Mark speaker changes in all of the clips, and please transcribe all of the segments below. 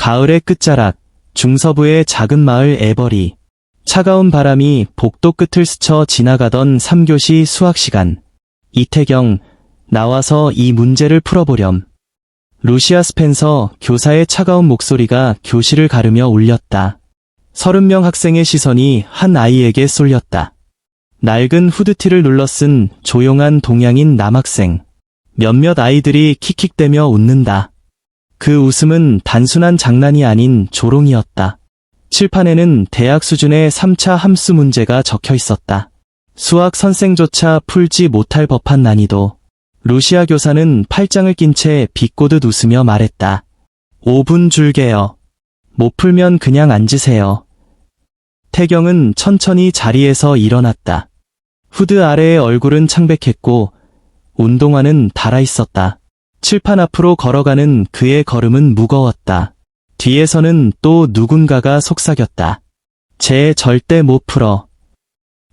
Speaker 1: 가을의 끝자락, 중서부의 작은 마을 에버리. 차가운 바람이 복도 끝을 스쳐 지나가던 3교시 수학시간. 이태경, 나와서 이 문제를 풀어보렴. 루시아 스펜서 교사의 차가운 목소리가 교실을 가르며 울렸다. 30명 학생의 시선이 한 아이에게 쏠렸다. 낡은 후드티를 눌러쓴 조용한 동양인 남학생. 몇몇 아이들이 킥킥대며 웃는다. 그 웃음은 단순한 장난이 아닌 조롱이었다. 칠판에는 대학 수준의 3차 함수 문제가 적혀 있었다. 수학 선생조차 풀지 못할 법한 난이도. 루시아 교사는 팔짱을 낀 채 비꼬듯 웃으며 말했다. 5분 줄게요. 못 풀면 그냥 앉으세요. 태경은 천천히 자리에서 일어났다. 후드 아래의 얼굴은 창백했고 운동화는 달아있었다. 칠판 앞으로 걸어가는 그의 걸음은 무거웠다. 뒤에서는 또 누군가가 속삭였다. 쟤 절대 못 풀어.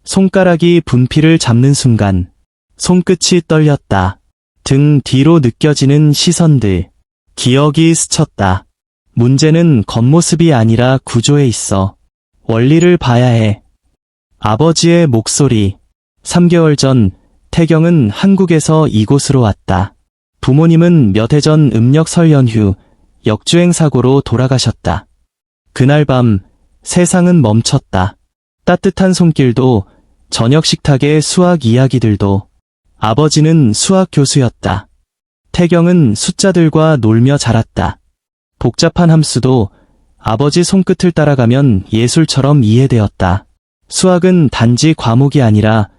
Speaker 1: 손가락이 분필을 잡는 순간 손끝이 떨렸다. 등 뒤로 느껴지는 시선들. 기억이 스쳤다. 문제는 겉모습이 아니라 구조에 있어. 원리를 봐야 해. 아버지의 목소리. 3개월 전 태경은 한국에서 이곳으로 왔다. 부모님은 몇 해 전 음력 설 연휴 역주행 사고로 돌아가셨다. 그날 밤 세상은 멈췄다. 따뜻한 손길도 저녁 식탁의 수학 이야기들도. 아버지는 수학 교수였다. 태경은 숫자들과 놀며 자랐다. 복잡한 함수도 아버지 손끝을 따라가면 예술처럼 이해되었다. 수학은 단지 과목이 아니라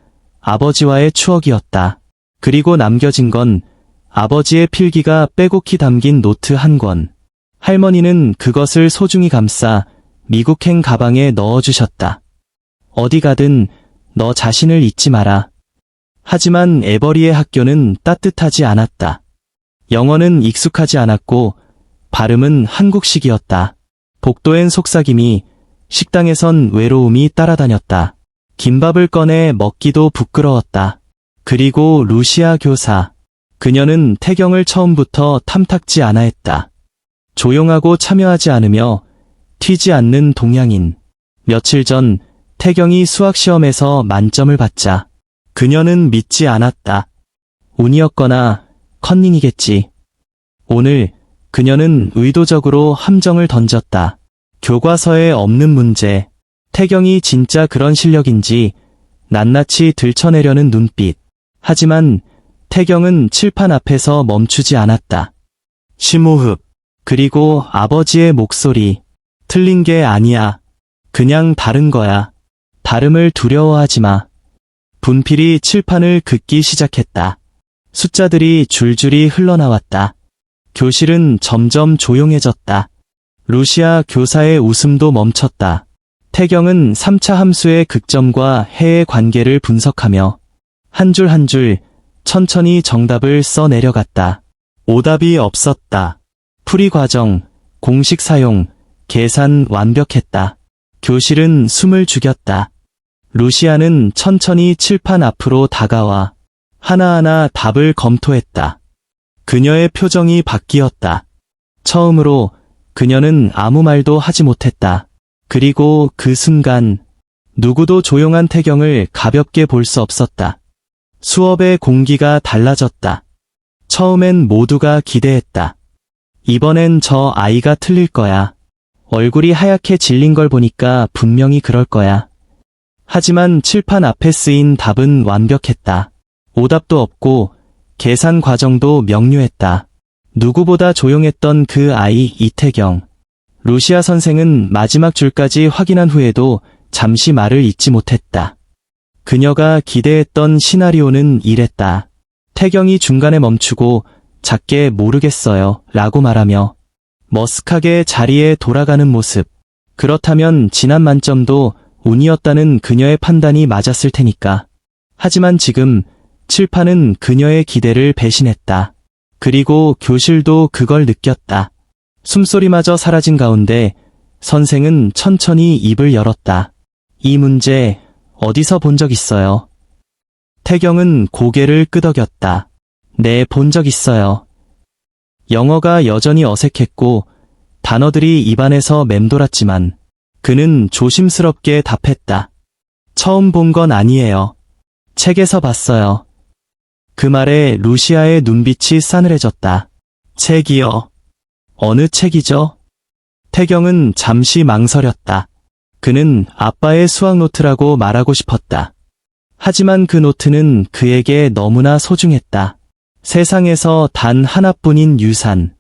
Speaker 1: 아버지와의 추억이었다. 그리고 남겨진 건 아버지의 필기가 빼곡히 담긴 노트 한 권. 할머니는 그것을 소중히 감싸 미국행 가방에 넣어주셨다. 어디 가든 너 자신을 잊지 마라. 하지만 에버리의 학교는 따뜻하지 않았다. 영어는 익숙하지 않았고 발음은 한국식이었다. 복도엔 속삭임이, 식당에선 외로움이 따라다녔다. 김밥을 꺼내 먹기도 부끄러웠다. 그리고 루시아 교사. 그녀는 태경을 처음부터 탐탁지 않아 했다. 조용하고 참여하지 않으며 튀지 않는 동양인. 며칠 전 태경이 수학시험에서 만점을 받자 그녀는 믿지 않았다. 운이었거나 컨닝이겠지. 오늘 그녀는 의도적으로 함정을 던졌다. 교과서에 없는 문제. 태경이 진짜 그런 실력인지 낱낱이 들춰내려는 눈빛. 하지만 태경은 칠판 앞에서 멈추지 않았다. 심호흡. 그리고 아버지의 목소리. 틀린 게 아니야. 그냥 다른 거야. 다름을 두려워하지 마. 분필이 칠판을 긋기 시작했다. 숫자들이 줄줄이 흘러나왔다. 교실은 점점 조용해졌다. 루시아 교사의 웃음도 멈췄다. 태경은 3차 함수의 극점과 해의 관계를 분석하며 한 줄 한 줄 천천히 정답을 써 내려갔다. 오답이 없었다. 풀이 과정, 공식 사용, 계산 완벽했다. 교실은 숨을 죽였다. 루시아는 천천히 칠판 앞으로 다가와 하나하나 답을 검토했다. 그녀의 표정이 바뀌었다. 처음으로 그녀는 아무 말도 하지 못했다. 그리고 그 순간 누구도 조용한 태경을 가볍게 볼 수 없었다. 수업의 공기가 달라졌다. 처음엔 모두가 기대했다. 이번엔 저 아이가 틀릴 거야. 얼굴이 하얗게 질린 걸 보니까 분명히 그럴 거야. 하지만 칠판 앞에 쓰인 답은 완벽했다. 오답도 없고 계산 과정도 명료했다. 누구보다 조용했던 그 아이 이태경. 루시아 선생은 마지막 줄까지 확인한 후에도 잠시 말을 잇지 못했다. 그녀가 기대했던 시나리오는 이랬다. 태경이 중간에 멈추고 작게 모르겠어요 라고 말하며 머쓱하게 자리에 돌아가는 모습. 그렇다면 지난 만점도 운이었다는 그녀의 판단이 맞았을 테니까. 하지만 지금 칠판은 그녀의 기대를 배신했다. 그리고 교실도 그걸 느꼈다. 숨소리마저 사라진 가운데 선생은 천천히 입을 열었다. 이 문제 어디서 본 적 있어요? 태경은 고개를 끄덕였다. 네, 본 적 있어요. 영어가 여전히 어색했고 단어들이 입안에서 맴돌았지만 그는 조심스럽게 답했다. 처음 본 건 아니에요. 책에서 봤어요. 그 말에 루시아의 눈빛이 싸늘해졌다. 책이요. 어느 책이죠? 태경은 잠시 망설였다. 그는 아빠의 수학 노트라고 말하고 싶었다. 하지만 그 노트는 그에게 너무나 소중했다. 세상에서 단 하나뿐인 유산.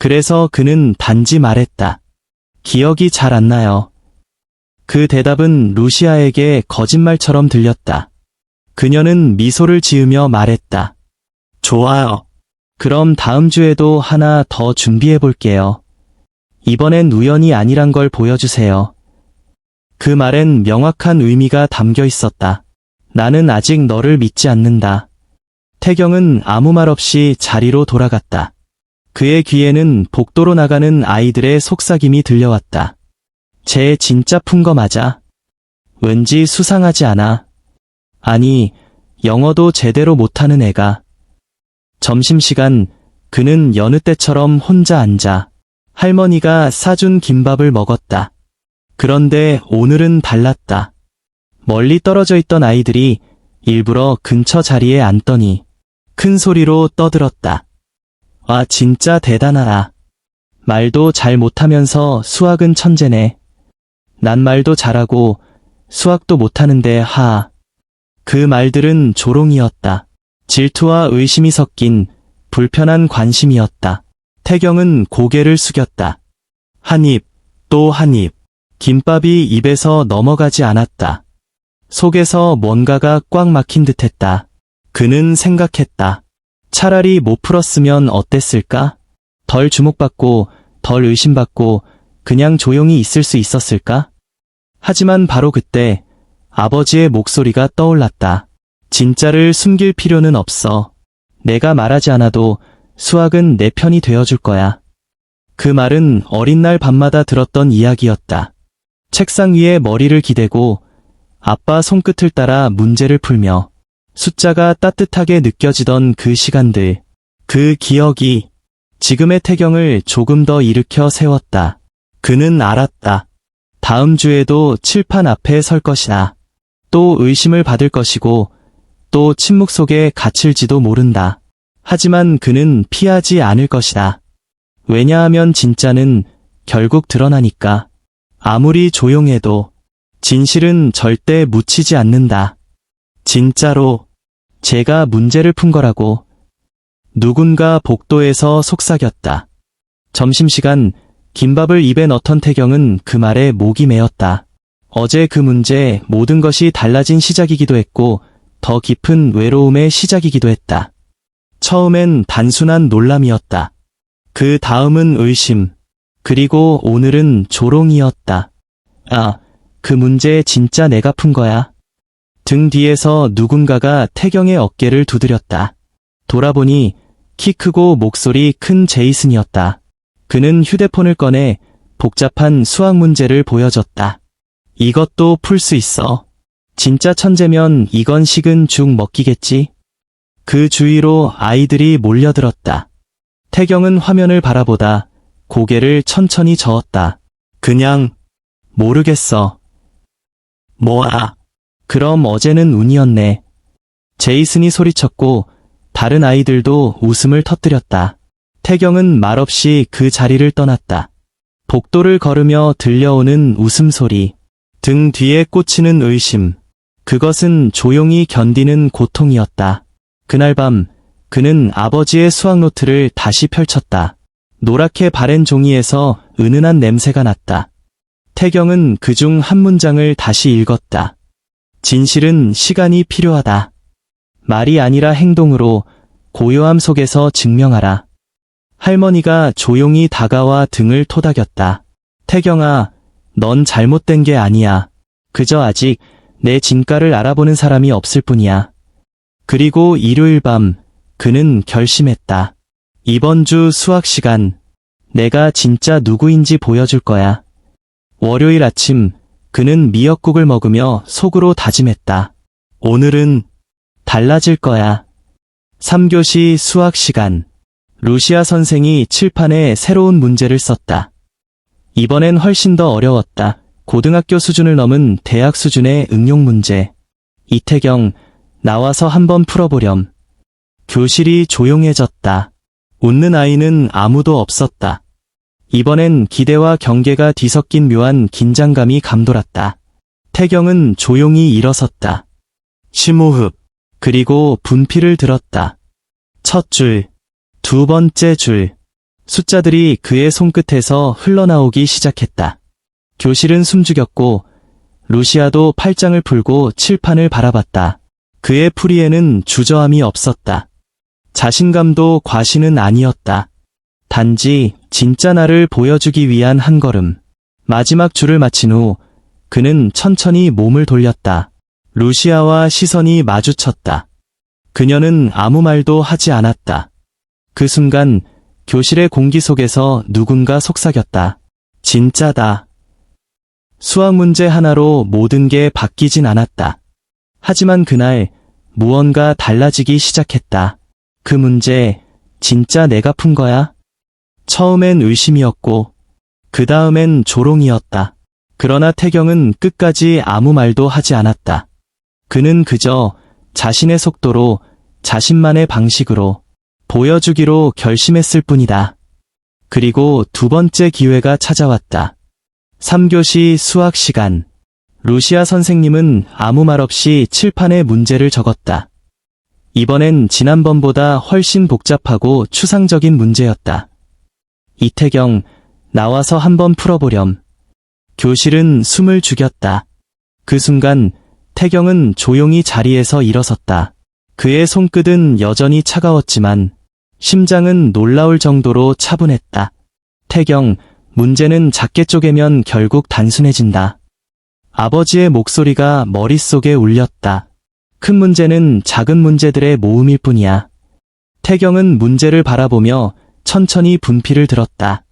Speaker 1: 그래서 그는 단지 말했다. 기억이 잘 안 나요. 그 대답은 루시아에게 거짓말처럼 들렸다. 그녀는 미소를 지으며 말했다. 좋아요. 그럼 다음 주에도 하나 더 준비해 볼게요. 이번엔 우연이 아니란 걸 보여주세요. 그 말엔 명확한 의미가 담겨 있었다. 나는 아직 너를 믿지 않는다. 태경은 아무 말 없이 자리로 돌아갔다. 그의 귀에는 복도로 나가는 아이들의 속삭임이 들려왔다. 쟤 진짜 푼 거 맞아? 왠지 수상하지 않아? 아니, 영어도 제대로 못하는 애가. 점심시간, 그는 여느 때처럼 혼자 앉아 할머니가 사준 김밥을 먹었다. 그런데 오늘은 달랐다. 멀리 떨어져 있던 아이들이 일부러 근처 자리에 앉더니 큰 소리로 떠들었다. 와, 진짜 대단하라. 말도 잘 못하면서 수학은 천재네. 난 말도 잘하고 수학도 못하는데 하하. 그 말들은 조롱이었다. 질투와 의심이 섞인 불편한 관심이었다. 태경은 고개를 숙였다. 한 입, 또 한 입. 김밥이 입에서 넘어가지 않았다. 속에서 뭔가가 꽉 막힌 듯했다. 그는 생각했다. 차라리 못 풀었으면 어땠을까? 덜 주목받고, 덜 의심받고, 그냥 조용히 있을 수 있었을까? 하지만 바로 그때 아버지의 목소리가 떠올랐다. 진짜를 숨길 필요는 없어. 내가 말하지 않아도 수학은 내 편이 되어줄 거야. 그 말은 어린 날 밤마다 들었던 이야기였다. 책상 위에 머리를 기대고 아빠 손끝을 따라 문제를 풀며 숫자가 따뜻하게 느껴지던 그 시간들, 그 기억이 지금의 태경을 조금 더 일으켜 세웠다. 그는 알았다. 다음 주에도 칠판 앞에 설 것이다. 또 의심을 받을 것이고 또 침묵 속에 갇힐지도 모른다. 하지만 그는 피하지 않을 것이다. 왜냐하면 진짜는 결국 드러나니까. 아무리 조용해도 진실은 절대 묻히지 않는다. 진짜로 제가 문제를 푼 거라고. 누군가 복도에서 속삭였다. 점심시간 김밥을 입에 넣던 태경은 그 말에 목이 메었다. 어제 그 문제 모든 것이 달라진 시작이기도 했고 더 깊은 외로움의 시작이기도 했다. 처음엔 단순한 놀람이었다. 그 다음은 의심. 그리고 오늘은 조롱이었다. 아, 그 문제 진짜 내가 푼 거야. 등 뒤에서 누군가가 태경의 어깨를 두드렸다. 돌아보니 키 크고 목소리 큰 제이슨이었다. 그는 휴대폰을 꺼내 복잡한 수학 문제를 보여줬다. 이것도 풀 수 있어. 진짜 천재면 이건 식은 죽 먹기겠지. 그 주위로 아이들이 몰려들었다. 태경은 화면을 바라보다 고개를 천천히 저었다. 그냥 모르겠어. 뭐야? 그럼 어제는 운이었네. 제이슨이 소리쳤고 다른 아이들도 웃음을 터뜨렸다. 태경은 말없이 그 자리를 떠났다. 복도를 걸으며 들려오는 웃음소리, 등 뒤에 꽂히는 의심, 그것은 조용히 견디는 고통이었다. 그날 밤 그는 아버지의 수학 노트를 다시 펼쳤다. 노랗게 바랜 종이에서 은은한 냄새가 났다. 태경은 그중 한 문장을 다시 읽었다. 진실은 시간이 필요하다. 말이 아니라 행동으로 고요함 속에서 증명하라. 할머니가 조용히 다가와 등을 토닥였다. 태경아, 넌 잘못된 게 아니야. 그저 아직 내 진가를 알아보는 사람이 없을 뿐이야. 그리고 일요일 밤 그는 결심했다. 이번 주 수학 시간 내가 진짜 누구인지 보여줄 거야. 월요일 아침 그는 미역국을 먹으며 속으로 다짐했다. 오늘은 달라질 거야. 3교시 수학 시간 루시아 선생이 칠판에 새로운 문제를 썼다. 이번엔 훨씬 더 어려웠다. 고등학교 수준을 넘은 대학 수준의 응용 문제. 이태경, 나와서 한번 풀어보렴. 교실이 조용해졌다. 웃는 아이는 아무도 없었다. 이번엔 기대와 경계가 뒤섞인 묘한 긴장감이 감돌았다. 태경은 조용히 일어섰다. 심호흡. 그리고 분필을 들었다. 첫 줄, 두 번째 줄. 숫자들이 그의 손끝에서 흘러나오기 시작했다. 교실은 숨죽였고 루시아도 팔짱을 풀고 칠판을 바라봤다. 그의 풀이에는 주저함이 없었다. 자신감도 과신은 아니었다. 단지 진짜 나를 보여주기 위한 한 걸음. 마지막 줄을 마친 후 그는 천천히 몸을 돌렸다. 루시아와 시선이 마주쳤다. 그녀는 아무 말도 하지 않았다. 그 순간 교실의 공기 속에서 누군가 속삭였다. 진짜다. 수학 문제 하나로 모든 게 바뀌진 않았다. 하지만 그날 무언가 달라지기 시작했다. 그 문제 진짜 내가 푼 거야? 처음엔 의심이었고 그 다음엔 조롱이었다. 그러나 태경은 끝까지 아무 말도 하지 않았다. 그는 그저 자신의 속도로 자신만의 방식으로 보여주기로 결심했을 뿐이다. 그리고 두 번째 기회가 찾아왔다. 3교시 수학 시간. 루시아 선생님은 아무 말 없이 칠판에 문제를 적었다. 이번엔 지난번보다 훨씬 복잡하고 추상적인 문제였다. 이태경, 나와서 한번 풀어보렴. 교실은 숨을 죽였다. 그 순간 태경은 조용히 자리에서 일어섰다. 그의 손끝은 여전히 차가웠지만 심장은 놀라울 정도로 차분했다. 태경, 문제는 작게 쪼개면 결국 단순해진다. 아버지의 목소리가 머릿속에 울렸다. 큰 문제는 작은 문제들의 모음일 뿐이야. 태경은 문제를 바라보며 천천히 분필을 들었다.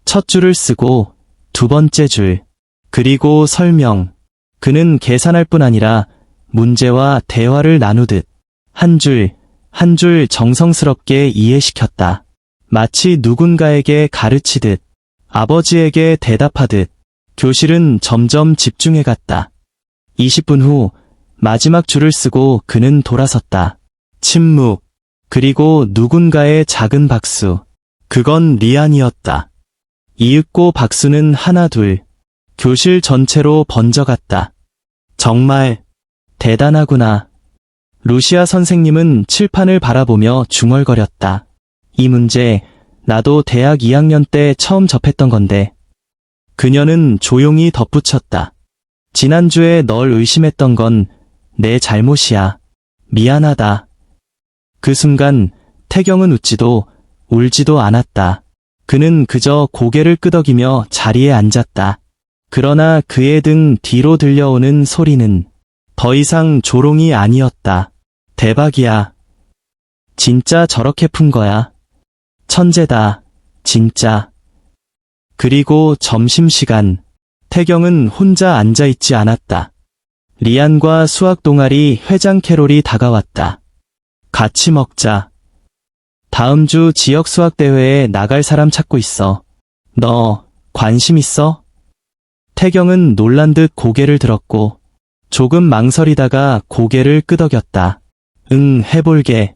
Speaker 1: 첫 줄을 쓰고 두 번째 줄, 그리고 설명. 그는 계산할 뿐 아니라 문제와 대화를 나누듯 한 줄, 한 줄 정성스럽게 이해시켰다. 마치 누군가에게 가르치듯, 아버지에게 대답하듯. 교실은 점점 집중해갔다. 20분 후 마지막 줄을 쓰고 그는 돌아섰다. 침묵, 그리고 누군가의 작은 박수. 그건 리안이었다. 이윽고 박수는 하나 둘, 교실 전체로 번져갔다. 정말 대단하구나. 루시아 선생님은 칠판을 바라보며 중얼거렸다. 이 문제 나도 대학 2학년 때 처음 접했던 건데. 그녀는 조용히 덧붙였다. 지난주에 널 의심했던 건 내 잘못이야. 미안하다. 그 순간 태경은 웃지도 울지도 않았다. 그는 그저 고개를 끄덕이며 자리에 앉았다. 그러나 그의 등 뒤로 들려오는 소리는 더 이상 조롱이 아니었다. 대박이야. 진짜 저렇게 푼 거야. 천재다. 진짜. 그리고 점심시간. 태경은 혼자 앉아있지 않았다. 리안과 수학 동아리 회장 캐롤이 다가왔다. 같이 먹자. 다음 주 지역 수학 대회에 나갈 사람 찾고 있어. 너 관심 있어? 태경은 놀란 듯 고개를 들었고 조금 망설이다가 고개를 끄덕였다. 응, 해볼게.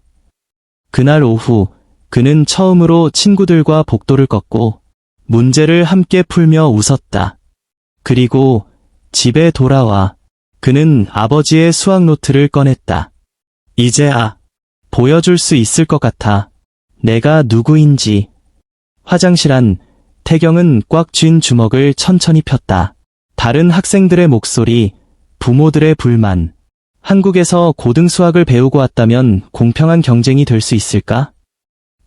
Speaker 1: 그날 오후 그는 처음으로 친구들과 복도를 걷고 문제를 함께 풀며 웃었다. 그리고 집에 돌아와 그는 아버지의 수학 노트를 꺼냈다. 이제야 보여줄 수 있을 것 같아. 내가 누구인지. 화장실 안 태경은 꽉 쥔 주먹을 천천히 폈다. 다른 학생들의 목소리, 부모들의 불만. 한국에서 고등 수학을 배우고 왔다면 공평한 경쟁이 될 수 있을까?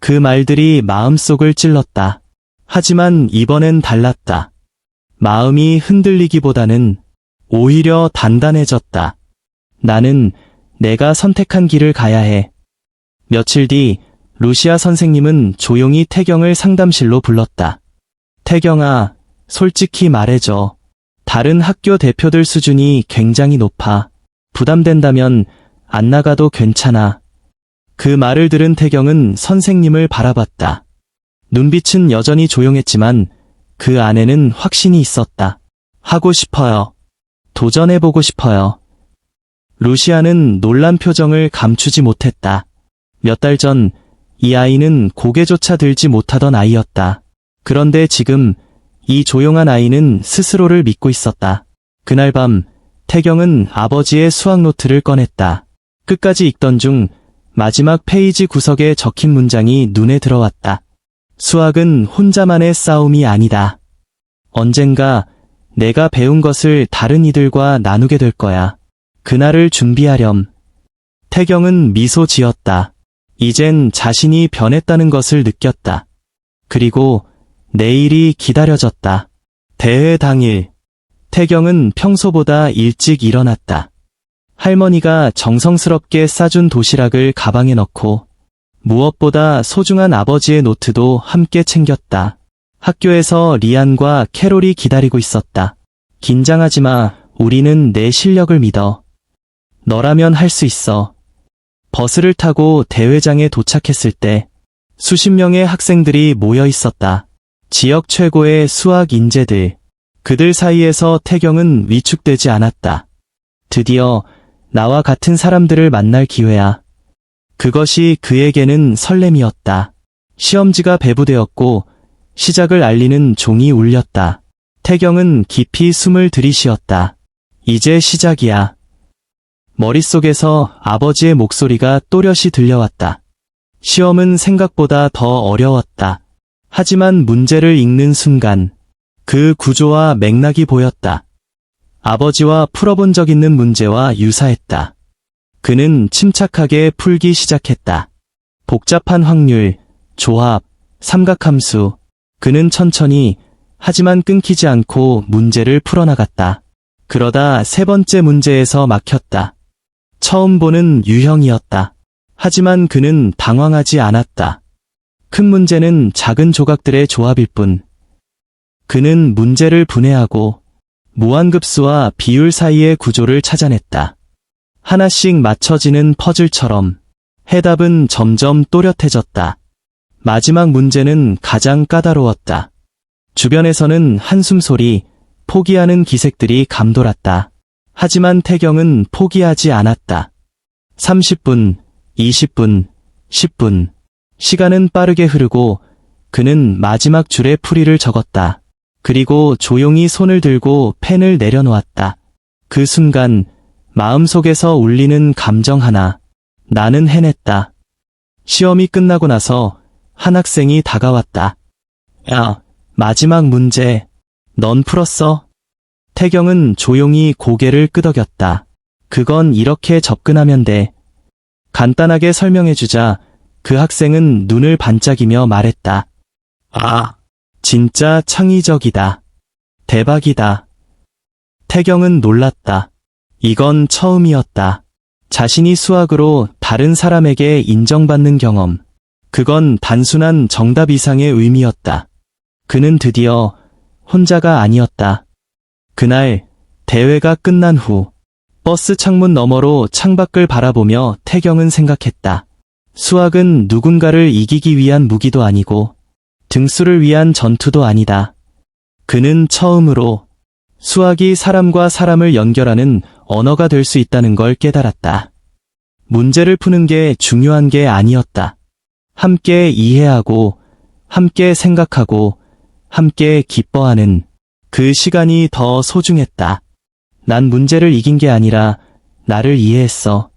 Speaker 1: 그 말들이 마음속을 찔렀다. 하지만 이번엔 달랐다. 마음이 흔들리기보다는 오히려 단단해졌다. 나는 내가 선택한 길을 가야 해. 며칠 뒤 루시아 선생님은 조용히 태경을 상담실로 불렀다. 태경아, 솔직히 말해줘. 다른 학교 대표들 수준이 굉장히 높아. 부담된다면 안 나가도 괜찮아. 그 말을 들은 태경은 선생님을 바라봤다. 눈빛은 여전히 조용했지만 그 안에는 확신이 있었다. 하고 싶어요. 도전해보고 싶어요. 루시아는 놀란 표정을 감추지 못했다. 몇 달 전 이 아이는 고개조차 들지 못하던 아이였다. 그런데 지금 이 조용한 아이는 스스로를 믿고 있었다. 그날 밤 태경은 아버지의 수학 노트를 꺼냈다. 끝까지 읽던 중 마지막 페이지 구석에 적힌 문장이 눈에 들어왔다. 수학은 혼자만의 싸움이 아니다. 언젠가 내가 배운 것을 다른 이들과 나누게 될 거야. 그날을 준비하렴. 태경은 미소 지었다. 이젠 자신이 변했다는 것을 느꼈다. 그리고 내일이 기다려졌다. 대회 당일, 태경은 평소보다 일찍 일어났다. 할머니가 정성스럽게 싸준 도시락을 가방에 넣고 무엇보다 소중한 아버지의 노트도 함께 챙겼다. 학교에서 리안과 캐롤이 기다리고 있었다. 긴장하지 마. 우리는 내 실력을 믿어. 너라면 할 수 있어. 버스를 타고 대회장에 도착했을 때 수십 명의 학생들이 모여 있었다. 지역 최고의 수학 인재들. 그들 사이에서 태경은 위축되지 않았다. 드디어 나와 같은 사람들을 만날 기회야. 그것이 그에게는 설렘이었다. 시험지가 배부되었고 시작을 알리는 종이 울렸다. 태경은 깊이 숨을 들이쉬었다. 이제 시작이야. 머릿속에서 아버지의 목소리가 또렷이 들려왔다. 시험은 생각보다 더 어려웠다. 하지만 문제를 읽는 순간 그 구조와 맥락이 보였다. 아버지와 풀어본 적 있는 문제와 유사했다. 그는 침착하게 풀기 시작했다. 복잡한 확률, 조합, 삼각함수. 그는 천천히 하지만 끊기지 않고 문제를 풀어나갔다. 그러다 세 번째 문제에서 막혔다. 처음 보는 유형이었다. 하지만 그는 당황하지 않았다. 큰 문제는 작은 조각들의 조합일 뿐. 그는 문제를 분해하고 무한급수와 비율 사이의 구조를 찾아냈다. 하나씩 맞춰지는 퍼즐처럼 해답은 점점 또렷해졌다. 마지막 문제는 가장 까다로웠다. 주변에서는 한숨 소리, 포기하는 기색들이 감돌았다. 하지만 태경은 포기하지 않았다. 30분, 20분, 10분. 시간은 빠르게 흐르고 그는 마지막 줄에 풀이를 적었다. 그리고 조용히 손을 들고 펜을 내려놓았다. 그 순간 마음속에서 울리는 감정 하나. 나는 해냈다. 시험이 끝나고 나서 한 학생이 다가왔다. 야, 마지막 문제. 넌 풀었어? 태경은 조용히 고개를 끄덕였다. 그건 이렇게 접근하면 돼. 간단하게 설명해주자 그 학생은 눈을 반짝이며 말했다. 아, 진짜 창의적이다. 대박이다. 태경은 놀랐다. 이건 처음이었다. 자신이 수학으로 다른 사람에게 인정받는 경험. 그건 단순한 정답 이상의 의미였다. 그는 드디어 혼자가 아니었다. 그날 대회가 끝난 후 버스 창문 너머로 창밖을 바라보며 태경은 생각했다. 수학은 누군가를 이기기 위한 무기도 아니고 등수를 위한 전투도 아니다. 그는 처음으로 수학이 사람과 사람을 연결하는 언어가 될 수 있다는 걸 깨달았다. 문제를 푸는 게 중요한 게 아니었다. 함께 이해하고, 함께 생각하고, 함께 기뻐하는 그 시간이 더 소중했다. 난 문제를 이긴 게 아니라 나를 이해했어.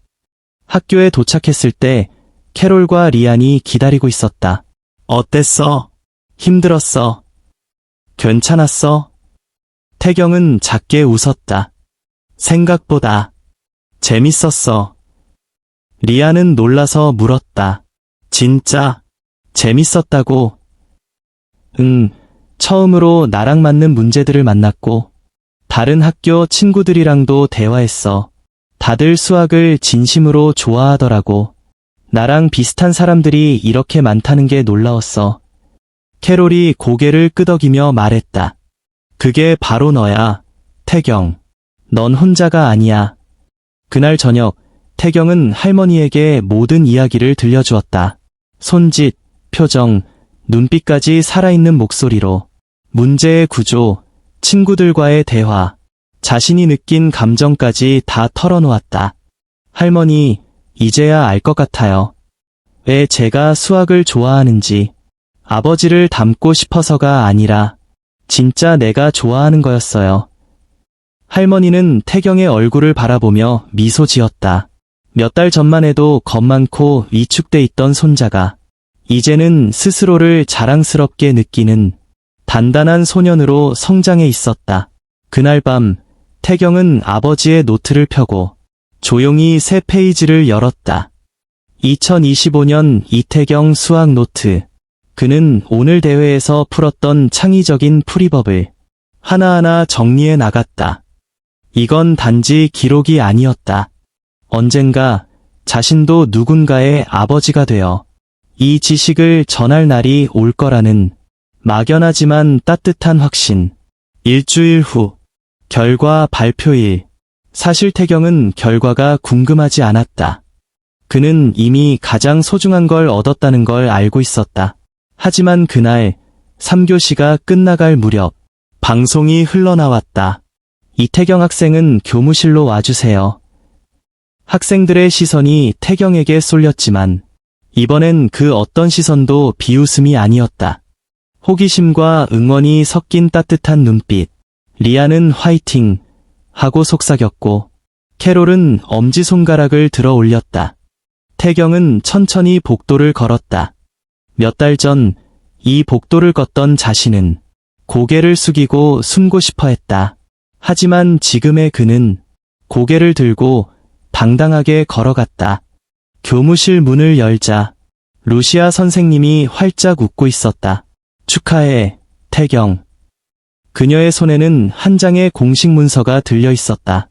Speaker 1: 학교에 도착했을 때 캐롤과 리안이 기다리고 있었다. 어땠어? 힘들었어? 괜찮았어? 태경은 작게 웃었다. 생각보다 재밌었어. 리안은 놀라서 물었다. 진짜 재밌었다고? 응, 처음으로 나랑 맞는 문제들을 만났고 다른 학교 친구들이랑도 대화했어. 다들 수학을 진심으로 좋아하더라고. 나랑 비슷한 사람들이 이렇게 많다는 게 놀라웠어. 캐롤이 고개를 끄덕이며 말했다. 그게 바로 너야, 태경. 넌 혼자가 아니야. 그날 저녁, 태경은 할머니에게 모든 이야기를 들려주었다. 손짓, 표정, 눈빛까지 살아있는 목소리로. 문제의 구조, 친구들과의 대화, 자신이 느낀 감정까지 다 털어놓았다. 할머니, 이제야 알 것 같아요. 왜 제가 수학을 좋아하는지. 아버지를 닮고 싶어서가 아니라 진짜 내가 좋아하는 거였어요. 할머니는 태경의 얼굴을 바라보며 미소 지었다. 몇 달 전만 해도 겁 많고 위축돼 있던 손자가 이제는 스스로를 자랑스럽게 느끼는 단단한 소년으로 성장해 있었다. 그날 밤 태경은 아버지의 노트를 펴고 조용히 새 페이지를 열었다. 2025년 이태경 수학 노트. 그는 오늘 대회에서 풀었던 창의적인 풀이법을 하나하나 정리해 나갔다. 이건 단지 기록이 아니었다. 언젠가 자신도 누군가의 아버지가 되어 이 지식을 전할 날이 올 거라는 막연하지만 따뜻한 확신. 일주일 후 결과 발표일. 사실 태경은 결과가 궁금하지 않았다. 그는 이미 가장 소중한 걸 얻었다는 걸 알고 있었다. 하지만 그날 3교시가 끝나갈 무렵 방송이 흘러나왔다. 이태경 학생은 교무실로 와주세요. 학생들의 시선이 태경에게 쏠렸지만 이번엔 그 어떤 시선도 비웃음이 아니었다. 호기심과 응원이 섞인 따뜻한 눈빛. 리아는 화이팅 하고 속삭였고 캐롤은 엄지손가락을 들어 올렸다. 태경은 천천히 복도를 걸었다. 몇 달 전 이 복도를 걷던 자신은 고개를 숙이고 숨고 싶어 했다. 하지만 지금의 그는 고개를 들고 당당하게 걸어갔다. 교무실 문을 열자 루시아 선생님이 활짝 웃고 있었다. 축하해, 태경. 그녀의 손에는 한 장의 공식 문서가 들려 있었다.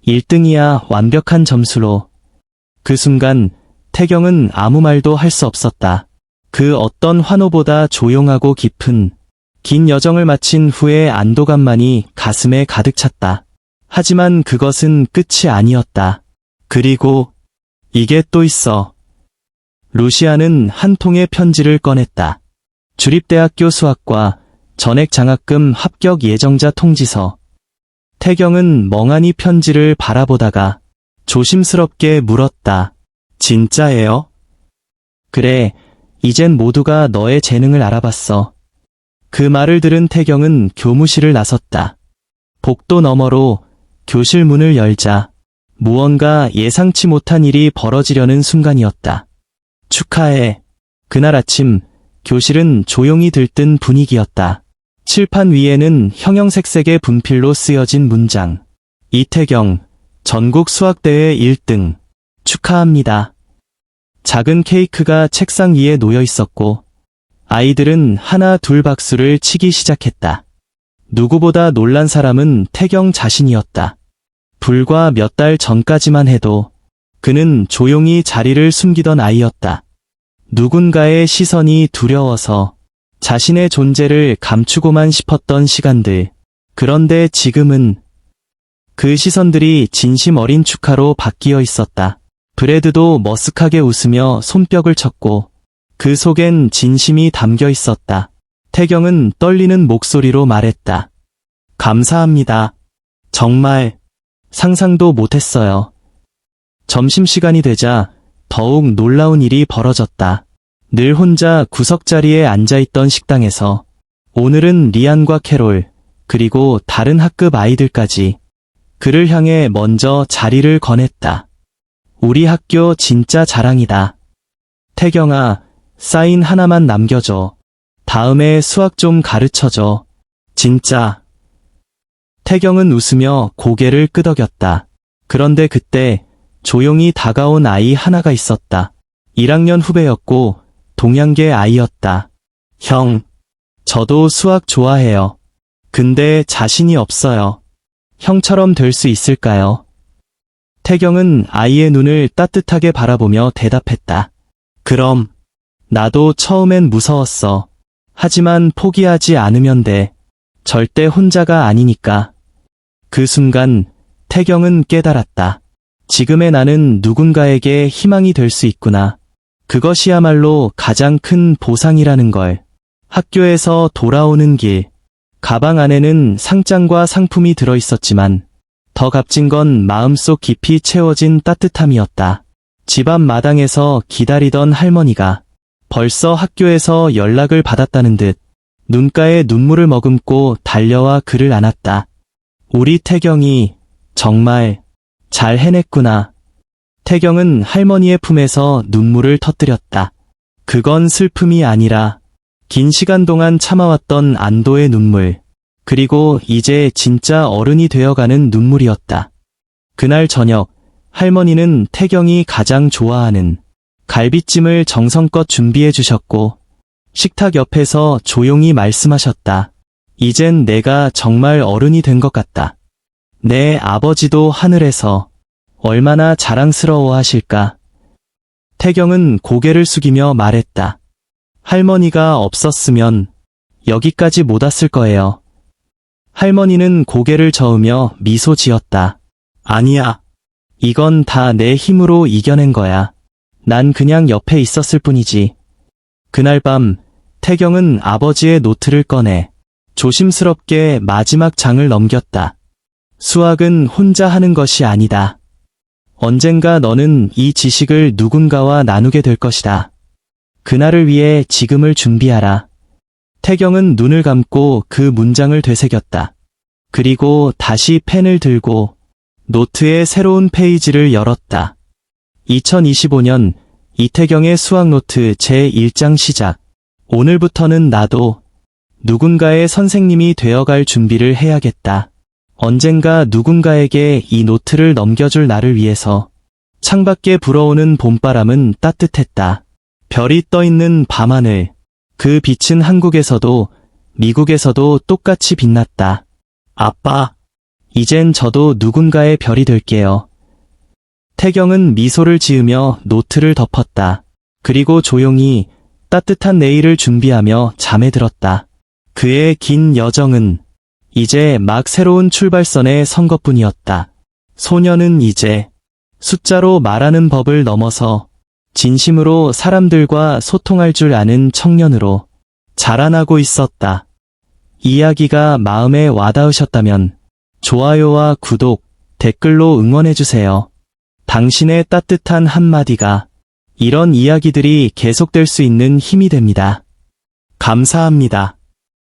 Speaker 1: 1등이야, 완벽한 점수로. 그 순간 태경은 아무 말도 할 수 없었다. 그 어떤 환호보다 조용하고 깊은 긴 여정을 마친 후의 안도감만이 가슴에 가득 찼다. 하지만 그것은 끝이 아니었다. 그리고 이게 또 있어. 루시아는 한 통의 편지를 꺼냈다. 주립대학교 수학과 전액 장학금 합격 예정자 통지서. 태경은 멍하니 편지를 바라보다가 조심스럽게 물었다. 진짜예요? 그래, 이젠 모두가 너의 재능을 알아봤어. 그 말을 들은 태경은 교무실을 나섰다. 복도 너머로 교실 문을 열자 무언가 예상치 못한 일이 벌어지려는 순간이었다. 축하해. 그날 아침 교실은 조용히 들뜬 분위기였다. 칠판 위에는 형형색색의 분필로 쓰여진 문장. 이태경, 전국 수학대회 1등. 축하합니다. 작은 케이크가 책상 위에 놓여 있었고 아이들은 하나 둘 박수를 치기 시작했다. 누구보다 놀란 사람은 태경 자신이었다. 불과 몇 달 전까지만 해도 그는 조용히 자리를 숨기던 아이였다. 누군가의 시선이 두려워서 자신의 존재를 감추고만 싶었던 시간들. 그런데 지금은 그 시선들이 진심 어린 축하로 바뀌어 있었다. 브래드도 머쓱하게 웃으며 손뼉을 쳤고 그 속엔 진심이 담겨 있었다. 태경은 떨리는 목소리로 말했다. 감사합니다. 정말 상상도 못했어요. 점심시간이 되자 더욱 놀라운 일이 벌어졌다. 늘 혼자 구석자리에 앉아있던 식당에서 오늘은 리안과 캐롤 그리고 다른 학급 아이들까지 그를 향해 먼저 자리를 권했다. 우리 학교 진짜 자랑이다. 태경아, 사인 하나만 남겨줘. 다음에 수학 좀 가르쳐줘. 진짜. 태경은 웃으며 고개를 끄덕였다. 그런데 그때 조용히 다가온 아이 하나가 있었다. 1학년 후배였고 동양계 아이였다. 형, 저도 수학 좋아해요. 근데 자신이 없어요. 형처럼 될 수 있을까요? 태경은 아이의 눈을 따뜻하게 바라보며 대답했다. 그럼, 나도 처음엔 무서웠어. 하지만 포기하지 않으면 돼. 절대 혼자가 아니니까. 그 순간, 태경은 깨달았다. 지금의 나는 누군가에게 희망이 될 수 있구나. 그것이야말로 가장 큰 보상이라는 걸. 학교에서 돌아오는 길. 가방 안에는 상장과 상품이 들어있었지만 더 값진 건 마음속 깊이 채워진 따뜻함이었다. 집 앞 마당에서 기다리던 할머니가 벌써 학교에서 연락을 받았다는 듯 눈가에 눈물을 머금고 달려와 그를 안았다. 우리 태경이 정말 잘 해냈구나. 태경은 할머니의 품에서 눈물을 터뜨렸다. 그건 슬픔이 아니라 긴 시간 동안 참아왔던 안도의 눈물, 그리고 이제 진짜 어른이 되어가는 눈물이었다. 그날 저녁, 할머니는 태경이 가장 좋아하는 갈비찜을 정성껏 준비해 주셨고, 식탁 옆에서 조용히 말씀하셨다. 이젠 내가 정말 어른이 된 것 같다. 내 아버지도 하늘에서 얼마나 자랑스러워 하실까. 태경은 고개를 숙이며 말했다. 할머니가 없었으면 여기까지 못 왔을 거예요. 할머니는 고개를 저으며 미소 지었다. 아니야. 이건 다 내 힘으로 이겨낸 거야. 난 그냥 옆에 있었을 뿐이지. 그날 밤, 태경은 아버지의 노트를 꺼내 조심스럽게 마지막 장을 넘겼다. 수학은 혼자 하는 것이 아니다. 언젠가 너는 이 지식을 누군가와 나누게 될 것이다. 그날을 위해 지금을 준비하라. 태경은 눈을 감고 그 문장을 되새겼다. 그리고 다시 펜을 들고 노트의 새로운 페이지를 열었다. 2025년 이태경의 수학노트 제1장 시작. 오늘부터는 나도 누군가의 선생님이 되어갈 준비를 해야겠다. 언젠가 누군가에게 이 노트를 넘겨줄 나를 위해서. 창밖에 불어오는 봄바람은 따뜻했다. 별이 떠있는 밤하늘. 그 빛은 한국에서도 미국에서도 똑같이 빛났다. 아빠, 이젠 저도 누군가의 별이 될게요. 태경은 미소를 지으며 노트를 덮었다. 그리고 조용히 따뜻한 내일을 준비하며 잠에 들었다. 그의 긴 여정은 이제 막 새로운 출발선에 선 것뿐이었다. 소녀는 이제 숫자로 말하는 법을 넘어서 진심으로 사람들과 소통할 줄 아는 청년으로 자라나고 있었다. 이야기가 마음에 와닿으셨다면 좋아요와 구독, 댓글로 응원해주세요. 당신의 따뜻한 한마디가 이런 이야기들이 계속될 수 있는 힘이 됩니다. 감사합니다.